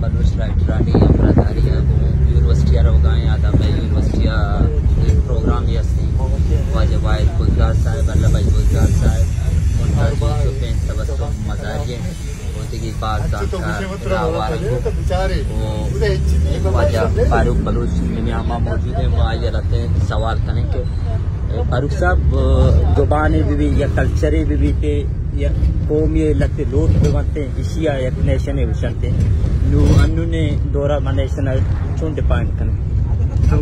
Baloch राइटरानी अमराधारी university रोगाएं आदा में university programme यस्ती वाजबाई गुलजार साहब अल्लाह भाई गुलजार साहब मुंताजी पेन तबस्सुम मजारिये होती की बात फारूक बलूच मियामा मौजूद है मुआय्या रहते हैं सवाल करेंगे फारूक साहब जुबानी भी या कल्चरे भी थे या कौमी लगते लोग भी बनते हैं इशिया एक नेशन है उछलते नु अन्य दौरा नेशन चुन डिफाइन करें तो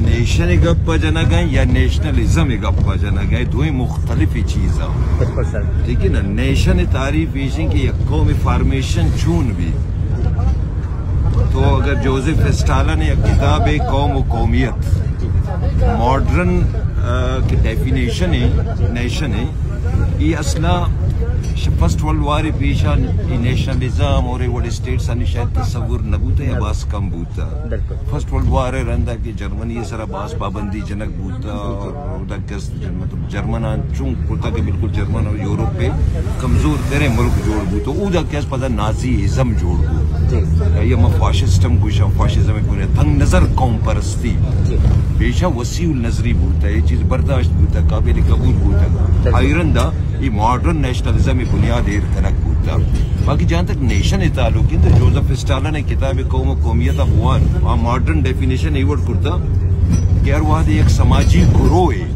नेशन गप्पा जना गए या नेशनलिज्म गप्पा जना गए दो ही मुख्तलिफ चीज़ बिल्कुल सर ठीक है ना। नेशन तारीफ की कौमी फार्मेशन चून भी तो अगर जोसेफ स्टालिन ने किताब है कौम व कौमियत मॉडर्न की डेफिनेशन है नेशन है ये असला फर्स्ट वर्ल्ड वार पेशा नेशनलिज्म और वोट स्टेट्स आणि शायद तस्वुर नबूता या बास कम बूता फर्स्ट वर्ल्ड वार रंदा कि जर्मनी सरा बास पाबंदी जनक बूता और मतलब जर्मन चूं कुर्ता के बिल्कुल जर्मन और यूरोप पे कमजोर तेरे मुल्क जोड़ बूतो उदा क्या पता नाजीइज्म जोड़ बू या मैं फाशिस्टम कुछ फाशिज्म को तंग नजर कौम परस्ती पेशा वसीउल नजरी बूता ये चीज बर्दाश्त बूता काबिल कबूल बूता आयरंदा ये मॉडर्न नेशनलिज्म में बुनियाद कनक बूता। बाकी जहाँ तक नेशन है ताल्लुक तो जोसेफ स्टालिन ने किताब कौम कौमियत अफवान मॉडर्न डेफिनेशन एवर्ड करता कि वह एक समाजी ग्रोह है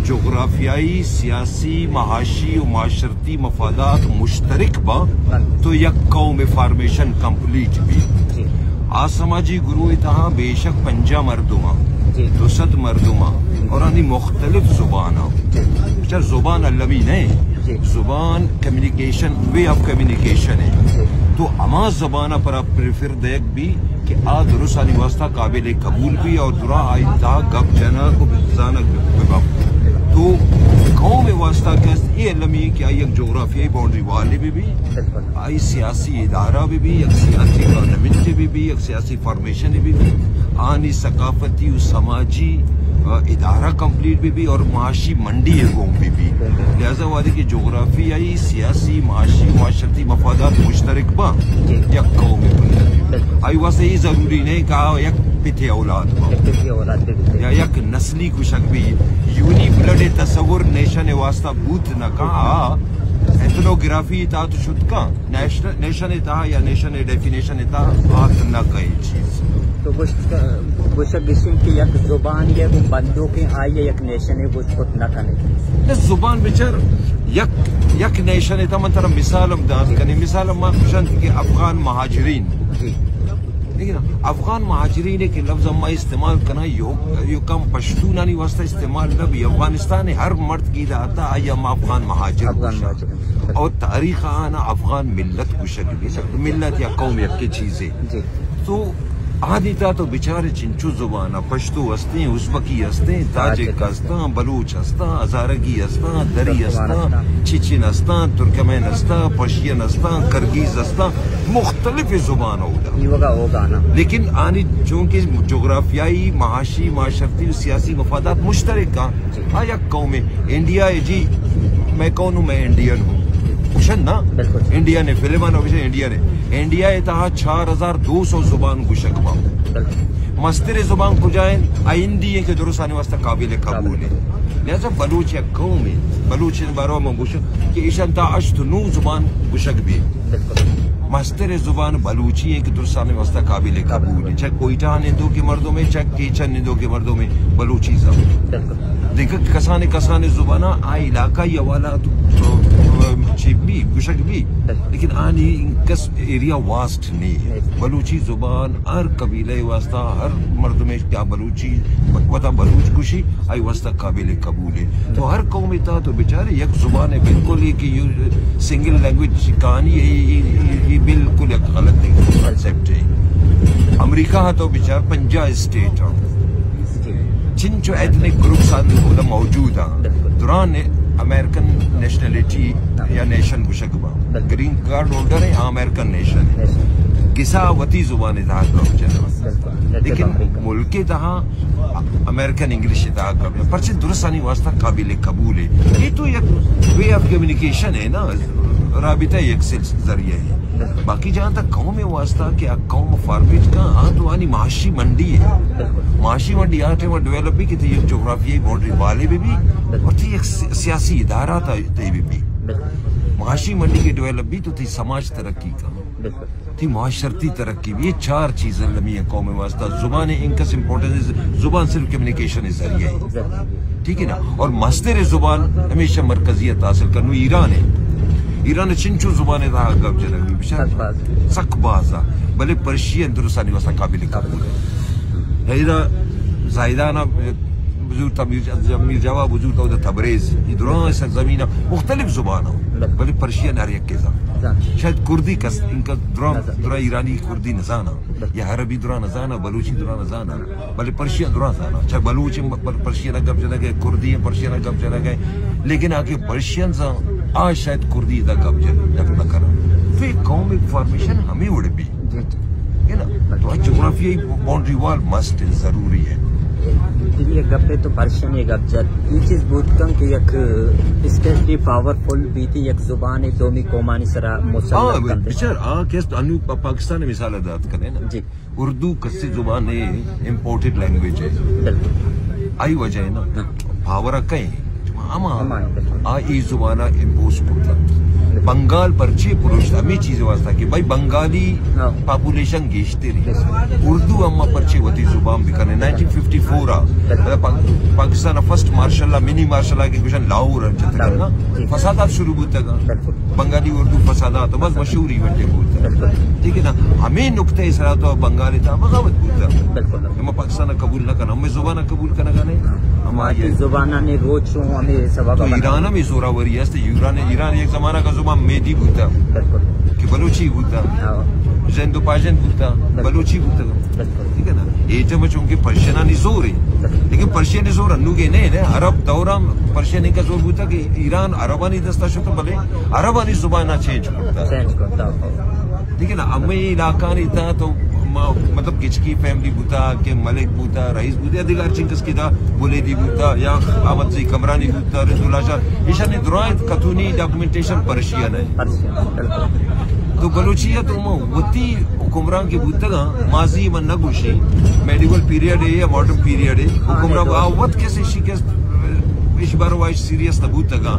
जोग्राफियाई सियासी महाशी और माशरती मफादात मुश्तरक बा तो यक कौम फार्मेशन कंप्लीट भी आ समाजी ग्रोह तहाँ बेशक पंजा मरदुमा दुसत मरदुमा और आनी मुख्तलिफ जुबाना चल जुबान अल्लवी नहीं जुबान कम्युनिकेशन वे ऑफ कम्युनिकेशन है तो अमा जबाना पर आप प्रेफर देख भी कि आ दुरुस्तानी वास्ता काबिल कबूल भी और दुरा आइंदा गप जना को तो कौम वास्ता ये लमी कि आई एक जोग्राफियाई बाउंड्री वाले भी आई सियासी इदारा भी एक सियासी गवर्नमेंट भी एक सियासी फॉर्मेशन भी आनी सकाफती समाजी इदारा कंप्लीट भी और माशी मंडी है वो भी लिहाजा वाले की जोग्राफियाई सियासी माशी माशरती मफादात मुश्तरक बा या कौम आई वास्ते ये जरूरी नहीं कहा एक पिथे औलाद या एक नस्ली कुशक भी यूनी ब्लड तस्वुर नेशन वास्ता बूथ न कहा एथनोग्राफी था तो शुद्ध का नेशन था या नेशन डेफिनेशन था आत न कई चीज तो की एक जुबान है वो बंदों के आई एक नेशन है वो खुद न कने जुबान बिचार यक नेशन है था मतलब मिसाल दाद कने मिसाल मां खुशन के अफगान महाजिरीन लेकिन अफगान महाजिरीन के लफ्ज अम्मा इस्तेमाल करना यो कम पश्तूनानी वास्ता इस्तेमाल न भी अफगानिस्तान हर मर्द की दाता या अफगान महाजिर और तारीख आना अफगान मिल्लत कुशक भी मिल्लत या कौमियत की चीजें तो आदि था तो बेचारे चिंचू जुबाना पश्तो हस्ते उज़्बकी हस्ते ताजिक हस्ता बलूच हस्ता हजारगी हस्ता दरी हस्ता चिचिन हस्ता तुर्कमेन हस्ता पर्शियन हस्ता करगीज हस्ता मुख्तलिफ जुबान होगा लेकिन आनी चूंकि जोग्राफियाई महाशी माशरती सियासी मफादात मुश्तरक का आया कौम इंडिया जी मैं कौन हूँ मैं इंडियन हूँ ना इंडिया ने फिल्म इंडिया तहा 4200 जुबान गुशकबा मस्तिर जुबान कुजाइन आइंदी के दुरुस्तानी वास्ता काबिल कबूल है लिहाजा बलूच या कौम बलूच बारो में गुश कि ईशान ता अश्तनू जुबान गुशक भी मस्तिर जुबान बलूची है कि दुरुस्तानी वास्ता काबिल कबूल है चाहे कोयटा निंदो के मर्दों में चाहे कीचन निंदो के मर्दों में बलूची देख कसाने जुबाना आ इलाका या वाला भी गुशक भी लेकिन आनी इनकस एरिया वास्ट नहीं है बलूची जुबान हर कबीले वास्ता हर मर्द में क्या बलूची वता बलूच कुशी आई वास्ता काबिल कबूल है तो हर कौम था तो बेचारे एक जुबान है बिल्कुल ही कि सिंगल लैंग्वेज कहानी ये बिल्कुल एक गलत कंसेप्ट है। अमेरिका तो बेचार 50 स्टेट चिंचो एथनिक ग्रुप मौजूद दुरान अमेरिकन नेशनलिटी या नेशन गुशकबा ग्रीन कार्ड होल्डर है अमेरिकन नेशन है गिसावती जुबान लेकिन मुल्क तहा अमेरिकन इंग्लिश पर दुरुस्तानी वास्ता काबिल कबूल है ये तो एक वे ऑफ कम्युनिकेशन है ना राबिता एक से जरिए है। बाकी जहाँ तक कौम में वास्ता कि कौम फार्मेज का तो आनी माशी मंडी है, माशी मंडी आटे में डेवलप भी की थी, एक जोग्राफियाई बाउंड्री वाले भी और थी एक सियासी इदारा था भी। माशी मंडी की डेवलप भी तो थी, समाज तरक्की का थी, माशरती तरक्की भी। ये चार चीजें लमी है कौम में वास्ता। जुबान इनका इम्पोर्टेंस, जुबान सिर्फ कम्युनिकेशन जरिए है, ठीक है ना। और मस्तर जुबान हमेशा मरकजियत हासिल करना। ईरान है, ईरान चिंचू जुबान सकबाजा भले पर्शियन दुरुस्तानी वास्ता काबिल कबूल है। हैरा जायदाना बुजुर्ग मीर जवाब बुजुर्ग तबरेज इधर सरजमीन मुख्तलिफ जुबान हो, भले पर्शियन हर एक के साथ शायद कुर्दी का इनका दुरा ईरानी कुर्दी नजाना या अरबी दुरा नजाना, बलूची दुरा नजाना, भले पर्शियन दुरा जाना। चाहे बलूच पर्शियन कब चला गए, कुर्दी पर्शियन कब चला गए, लेकिन आगे पर्शियन आज शायद कुर्दी का कब न करा। तो एक कौम एक फॉर्मेशन हमें उड़ भी है ना। तो जोग्राफियाई बाउंड्री वॉल मस्ट जरूरी है। ये गप्पे तो पर्शियन ये गप जब ये चीज बुतकं कि एक स्टेटली पावरफुल भी थी, एक जुबान है दोमी कोमानी सरा मुसल्लम करते बिचार केस अनु पाकिस्तान मिसाल अदात करें ना जी। उर्दू कस्सी जुबान है, इंपोर्टेड लैंग्वेज है, आई वजह है ना पावर कहीं ई जुबाना इम्पोज करता। बंगाल पर 6 पुरुष हमें चीज वास्ता कि भाई बंगाली पॉपुलेशन गेशते रही, उर्दू अम्मा पर 6 वती जुबान भी करने। 1954 पाकिस्तान फर्स्ट मार्शल मिनी मार्शल के क्वेश्चन लाहौर ना फसादात शुरू होता बंगाली उर्दू फसादात बस मशहूर इवेंट बोलता, ठीक है ना। हमें नुकते इसरा तो बंगाली था बगावत बोलता, हम पाकिस्तान कबूल न करना, हमें जुबान कबूल करना नहीं, हमारी जुबान ने रोज हमें तो ईरान में जोरावरी है। ईरान एक जमाना का जुबान मेदी बोलता कि बलूची बोलता, जैंदो पाजन बोलता, बलूची बोलता, ठीक है ना। ये में चूंकि पर्शियना नहीं जोर है, लेकिन पर्शियन ने जोर अन्नू के नहीं है। अरब दौरा पर्शियन का जोर बोलता कि ईरान अरबानी दस्ता शुक्र भले अरबानी जुबान चेंज करता, ठीक है ना। हमें इलाका नहीं था तो मतलब किचकी फैमिली बूता के मलिक बूता रईस बूता अधिकार चिंकस की था बुलेदी बूता या अहमद जी कमरानी बूता रजुल्ला शाह ईशानी दुरायत कतूनी डॉक्यूमेंटेशन पर्शियन है। तो बलूचिया तो वती हुक्मरान के बूता माजी में नगुशी मेडिवल पीरियड है या मॉडर्न पीरियड है हुक्मरान आवत कैसे शिकस्त इस बार वाइस सीरियस नबूत का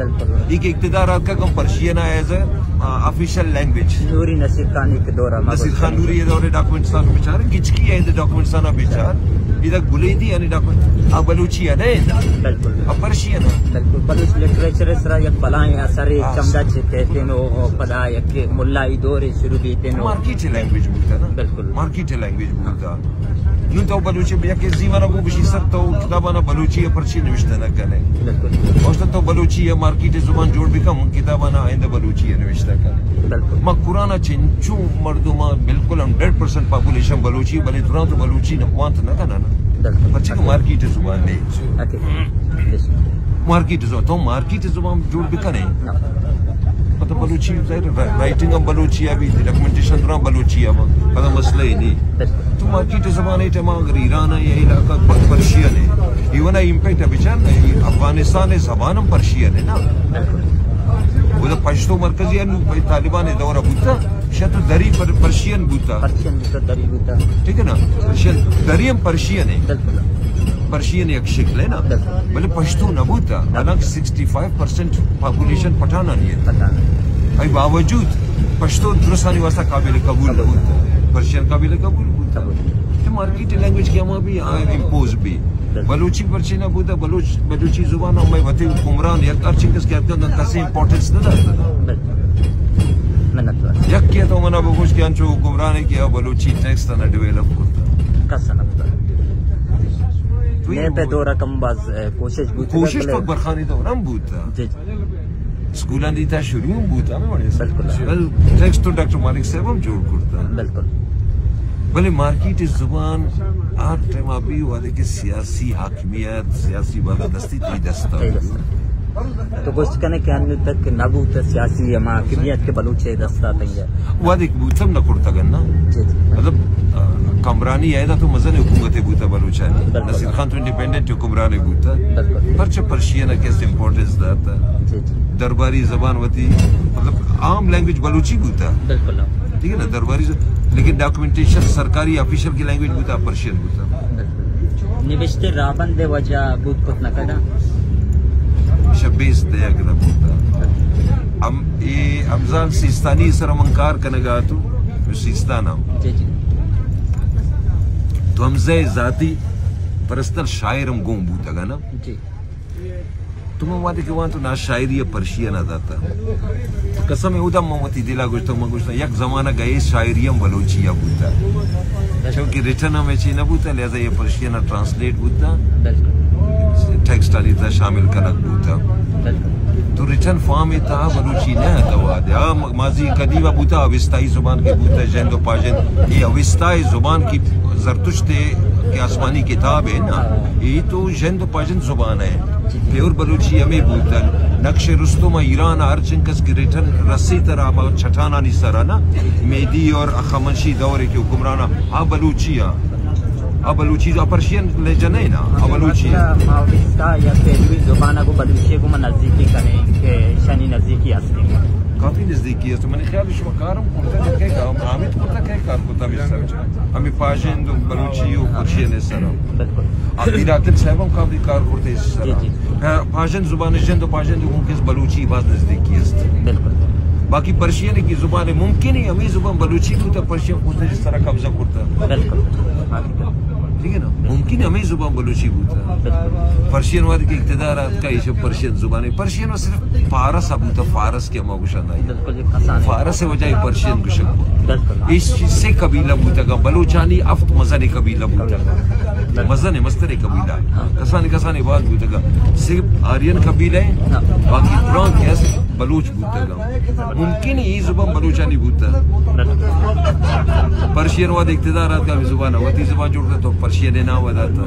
एक इक्तिदार का कम पर्शियन एज ऑफिशियल लैंग्वेज नूरी नसीर खान के दौरा नसीर खान नूरी ये दौरे डॉक्यूमेंट्स ना बिचार किचकी है इन डॉक्यूमेंट्स ना बिचार इधर गुलेदी यानी डॉक्यूमेंट अब बलूची है नहीं बिल्कुल अब पर्शियन बिल्कुल बलूच लिटरेचर सरा या पलाए असर चमड़ा कहते नो पला एक मुल्ला दौरे शुरू बीते नो मार्केट लैंग्वेज बोलता ना बिल्कुल मार्केट लैंग्वेज बोलता यूं तो बलूची या के जीवन वो भी सर तो किताबाना बलूची पर्ची निविष्ट न करे बिल्कुल औसत तो बलूची है मार्केट जुबान जोड़ भी कम किताबाना आइंदा बलूची है निविष्ट करे बिल्कुल मा कुराना चिंचू मर्दुमा बिल्कुल 100% पॉपुलेशन बलूची भले तुरंत बलूची न वांत न करना ना पर्ची को मार्केट जुबान नहीं मार्केट जुबान तो मार्केट जुबान जोड़ भी करे मतलब बलूची राइटिंग अब बलूची अभी डॉक्यूमेंटेशन पूरा बलूची अब पता मसला ही नहीं तो मार्केट ज़माने टे अगर ईरान है ये इलाका पर्शियन है इवन इम्पैक्ट अभी चार अफगानिस्तान है ज़बान पर्शियन है ना वो तो पश्तो मरकजी तालिबान है दौरा बूता शायद तो दरी पर्शियन बूता ठीक है ना दरियम पर्शियन है पर्शियन एक शिकल है ना भले पश्तो न बूता हालांकि 65% पॉपुलेशन पठाना नहीं है भाई बावजूद पश्तो दुरुस्तानी वास्ता काबिल कबूल बूता पर्शियन काबिल कबूल बूता तो मार्केट लैंग्वेज के हम भी इम्पोज भी बलूची पर्ची न बूता बलूची जुबान हमें वती हुक्मरान या अर्चिंकस के अंदर कैसे इंपॉर्टेंस न दाता यक किया तो मना बगुश के अंचो हुक्मरान है कि बलूची टेक्स्ट ना डेवलप करता कसना मैं पे दो रकम बस कोशिश तो बरखानी तो रम बूता स्कूल दी था शुरू बूता में बड़े टेक्स्ट तो डॉक्टर मालिक साहब हम जोड़ करता बिल्कुल भले मार्केट जुबान आठ टाइम अभी वादे के सियासी हाकिमियत सियासी बालादस्ती तो दस्ता तो कुछ करने के अन्य तक नबूत सियासी या हाकिमियत के बलूचे दस्ता तंगे वादे बूतम न करता करना मतलब कमरानी आया तो मजन हुकूमत बूता बलूचानी नसीर खान तो इंडिपेंडेंट हुक्मरान बूता परच पर्शियन कैसे इम्पोर्टेंस दाता दरबारी जबान वती मतलब आम लैंग्वेज बलूची बूता ठीक है ना दरबारी लेकिन डॉक्यूमेंटेशन सरकारी ऑफिशियल की लैंग्वेज बूता पर्शियन बूता निविष्टे राबन दे वजह बूत कुछ न कदा शब्बीस दे अगला बूता ये अफजाल सिस्तानी सरमंकार कनगा तो सिस्ताना तो हमसे जाती पर्सनल शायर हम गुम बूता ना जी तुम वादे के वहां तो ना शायरी या पर्शियन आ जाता तो कसम है उदम ममती दिला गुश्ता एक जमाना गए शायरी हम बलोचिया बूता क्योंकि रिटर्न हमें चीना बूता लिहाजा ये पर्शियन ट्रांसलेट बूता टेक्स्ट आली था शामिल कनक बूता तो रिटर्न फॉर्म था बलूची न दवा दे माजी कदीवा बूता अविस्ताई जुबान के बूता जैन पाजन ये अविस्ताई जुबान की जरतुश्ते के आसमानी किताब है ना ये तो जैन पाजन जुबान है प्योर बलूची हमें बूता नक्श रुस्तुमा ईरान अर्चिंकस की रिटर्न रस्सी तरह छठाना निसरा ना मेदी और अखमशी दौरे के हुक्मराना आ बलूचिया अब बलूची जो पर्शियन लेजन है ना अब बलूची इसका या पहलवी जुबान को बलूची को नजदीकी करें कि शनी नजदीकी असली काफी नजदीकी है तो मैंने ख्याल शुमाकारम कुर्ता के काम आमिद कुर्ता के कार कुर्ता भी सर हमें पाशियन तो बलूची और पर्शियन है सर बिल्कुल अभी रात साहब काफी कार कुर्ते सर पाशियन जुबान जन तो पाशियन जो उनके बलूची बात नजदीकी है बिल्कुल बाकी पर्शियन की जुबान है मुमकिन ही हमें जुबान बलूची को तो पर्शियन कुर्ते जिस तरह कब्जा कुर्ता बिल्कुल ठीक है ना मुमकिन हमें जुबान बलूची बूता पर्शियन वाद के इक़्तिदार का ये पर्शियन जुबान है पर्शियन सिर्फ फारस अबूता फारस के मगुशा नहीं फारस से वजह पर्शियन गुशक इस चीज से कबीला बूता का बलूचानी अफ्त मजन कबीला बूता मजन मस्तर कबीला कसानी बात बूता का सिर्फ आर्यन कबीला है बाकी पुरान कैसे बलूच बूता का मुमकिन ही जुबान बलूचानी बूता पर्शियन वाद इक़्तिदार का जुबान वती जुबान जोड़ता तो पर्शियन ना वदाता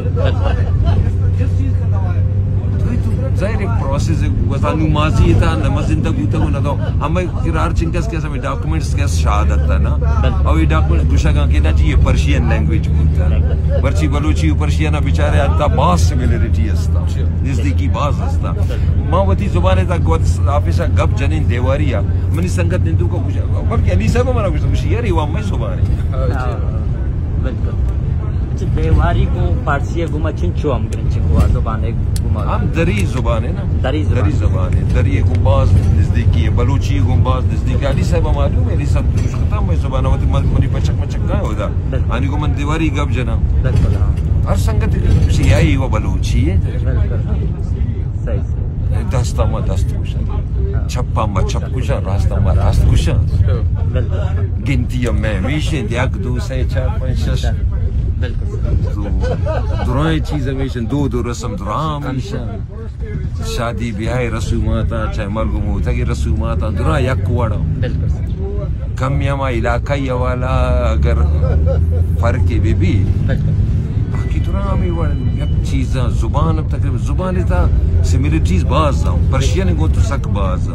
जाहिर एक प्रोसेस है वसानु माजी था नमजिंदा बूता को ना तो हमें किरार चिंकस के समय डॉक्यूमेंट्स के शहादत था ना और ये डॉक्यूमेंट गुशागा के ना जी ये पर्शियन लैंग्वेज बूता पर्ची बलूची पर्शियन बेचारे आता बास सिमिलरिटी अस्ता नजदीकी बास अस्ता मावती जुबान था गोद आफिसा गब जनिन देवारिया मनी संगत निंदु को गुशा बल्कि अली साहब हमारा गुशा यार ये वो मैं जुबान है बिल्कुल देवारी को फारसी गुमा चिंचो हम ग्रंच को जुबान गुमा हम दरी जुबान है ना दरी जुबान है दरी गुंबाज नजदीकी है बलूची गुंबाज नजदीकी अली साहब मालूम है अली साहब कुछ खत्म है जुबान होती मनी पचक का होता आनी को मन दीवारी गब जना बिल्कुल हर संगत से यही वो बलूची है सही दस्ता मा दस्त कुछ छप्पा मा छप कुछ रास्ता मा रास्त कुछ गिनती में मिशन एक दो से 4 5 6 दुराई चीज हमेशा दो रस्म दुराम शादी ब्याह रसूमात चाहे मरगु मोता की रसूमात दुरा यक वड़ा कम यमा इलाका ये वाला अगर फर्क है भी बाकी दुरा में वड़ा चीज जुबान अब तकरीबन जुबान था सिमिलरिटीज बाज पर्शियन को तो सक बाज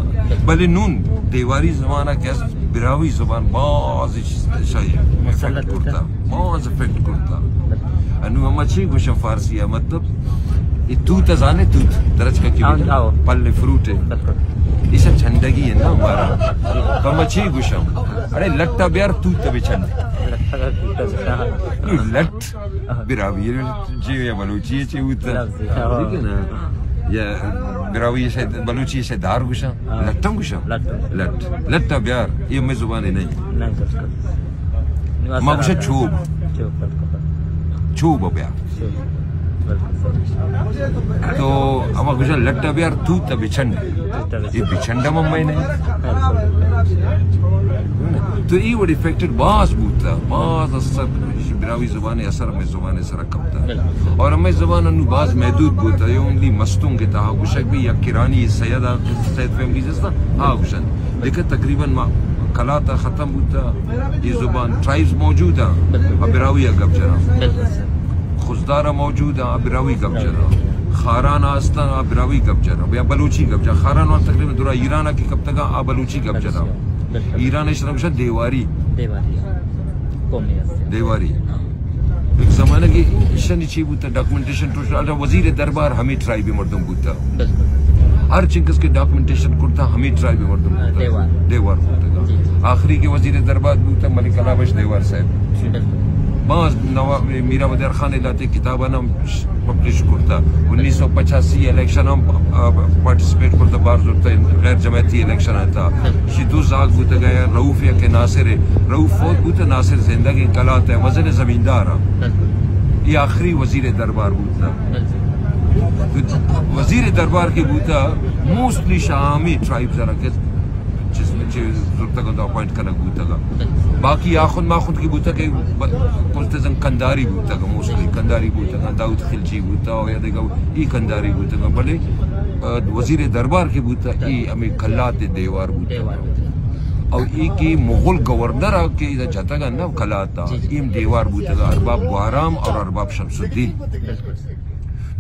भले नून देवारी जमाना कैसे बिरावी जुबान बाज इफेक्ट करता बाज इफेक्ट करता अनु मच्छी गुशा फारसी है मतलब ये तूत जाने तूत दरज का क्या पल्ले फ्रूट है इसे छंडगी है ना हमारा तो मच्छी गुशा अरे लट्टा बियार तूत तभी छंड लट बिरावी जी ये बलूची है उतना ठीक है ना या बिरावी से बलूची से दार गुशा लट्टम गुशा लट्टा बियार ये मैं जुबान नहीं माँ गुशा चूब ब्यार तो अब गुशा लट्टा बियार तू तब बिछंड ये बिछंडा मम्मा नहीं तो ये वो इफेक्टेड बास बूता बास असर बिरावी जुबान असर में जुबान असर कमता और हमें जुबान अनु बास महदूद बूता ये ओनली मस्तूं के ता गुशक भी या किरानी सैयद फैमिली जैसा हाँ गुशन लेकिन तकरीबन कलाता खत्म बूता ये जुबान ट्राइब्स मौजूद है बिरावी गब जरा खुजदारा मौजूद है बिरावी गब जरा खारान आस्ता बिरावी गब जरा या बलूची गब जरा खारान तकरीबन दुरा ईरान की कब तक आ बलूची गब जरा ईरान शर्मशा देवारी एक जमाने की शनि ची बूता डॉक्यूमेंटेशन टोटल वजीर दरबार हमें ट्राइब मर्दम बूता हर चिंकस के डॉक्यूमेंटेशन करता हमें ट्राइब मर्दम देवार बूता आखिरी के वजीर दरबार बूता मलिक अलाबश देवार साहब बाज नवाब मीरा बदर खान इलाते किताब नाम पब्लिश करता 1985 इलेक्शन हम पार्टिसिपेट करता बार जोड़ता गैर जमाती इलेक्शन आता शिदू जाग बूता गया रऊफिया के नासिर रऊफ फौत बूता नासिर जिंदगी कलाता है वजन जमींदार ये आखिरी वजीर दरबार बूता वजीर दरबार के बूता मोस्टली शामी ट्राइब जरा के जिसमें अपॉइंट करना बूता का बाकी आखुद माखुद की बूता के कुलते कंदारी बूता का मोस्टली कंदारी बूता का दाऊद खिलची बूता और या देखा ई कंदारी बूता का भले वजीर दरबार की बूता ई हमें कलाते देवार बूता और ई की मुगल गवर्नर के जाता का ना कलाता इम देवार बूता का अरबाब गुआराम और अरबाब शमसुद्दीन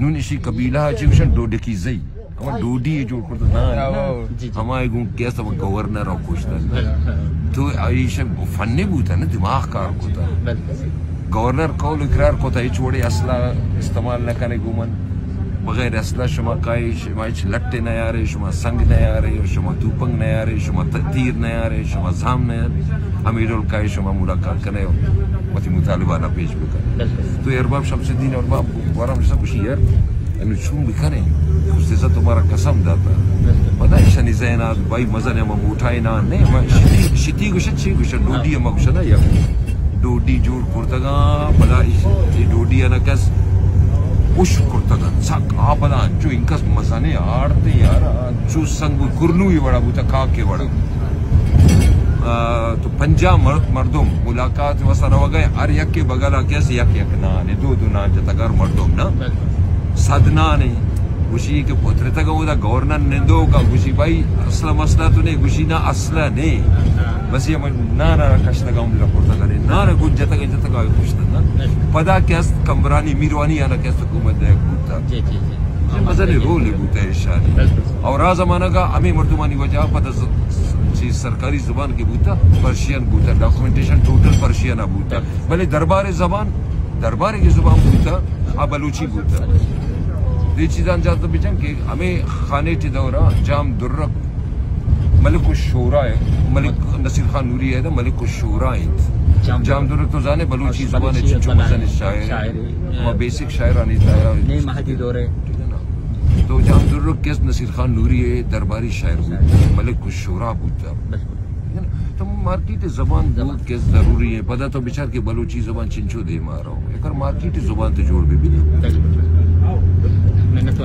नून इसी कबीला चिवशन डोडे की जई हमारे डोडी जो करता ना हमारे गुण कैसा वो गवर्नर और कुछ तो आइशा फन्ने बूता ना दिमाग कार कोता गवर्नर कौल इकरार कोता ये छोड़े असला इस्तेमाल न करे गुमन बगैर असला शुमा काई शुमाइच लट्टे न यारे शुमा संग न यारे शुमा तूपंग न यारे शुमा तीर न यारे शुमा जाम न यारे अमीरुल काई शुमा मुलाकात करे वती मुतालिबा ना पेश बकर तो अरबाब शमसुद्दीन और बाप वाराम सब कुछ यार अनु चूम बिखरे उससे सब तुम्हारा कसम दाता पता है शनि ज़ैना भाई मज़ा ने हम उठाए ना नहीं शिती गुशा डोडी हम गुशा ना या डोडी जोड़ कुर्तगा पता ये डोडी है ना कस उश कुर्तगा साक आप पता जो इनका मज़ा ने आड़ते यार जो संग कुरनू ही बड़ा बुता काक के बड़ा तो पंजा मर्दों मुलाकात वसा न वगैरह हर यक के बगला कैसे यक ना ने दो ना जतगर मर्दों ना साधना ने गुशी के पुत्र तक वो गवर्नर ने दो का गुशी भाई असला मसला तो नहीं गुशी ना असला नहीं बस ये ना ना कष्ट का उम्र पुरता करे ना ना कुछ जतक का कुछ ना पता क्या कमरानी मीरवानी आना कैसे हुकूमत है कुत्ता मजा नहीं रोल है कुत्ता है शादी और आ जमाना का हमें मर्दुमानी वजह पता चीज सरकारी जुबान की बूता पर्शियन बूता डॉक्यूमेंटेशन टोटल पर्शियन बूता भले दरबार जबान दरबार की जुबान बूता आ बलूची बूता ये चीज़ां जात तो बिचन के हमें खाने टी दौरा जाम दुर्रक मलिक शोरा है मलिक नसीर खान नूरी है तो मलिक शोरा है जाम दुर्रक तो जाने बलूची जुबान है चिंचो मज़न शायर और बेसिक शायर आनी था नहीं महदी दौरे तो जाम दुर्रक केस नसीर खान नूरी है दरबारी शायर मलिक शोरा बूता तो मार्केट जबान दूध केस जरूरी है पता तो बिचार के बलूची जुबान चिंचो दे मारा हूँ एक मार्केट जुबान तो जोड़ भी ना मेहनत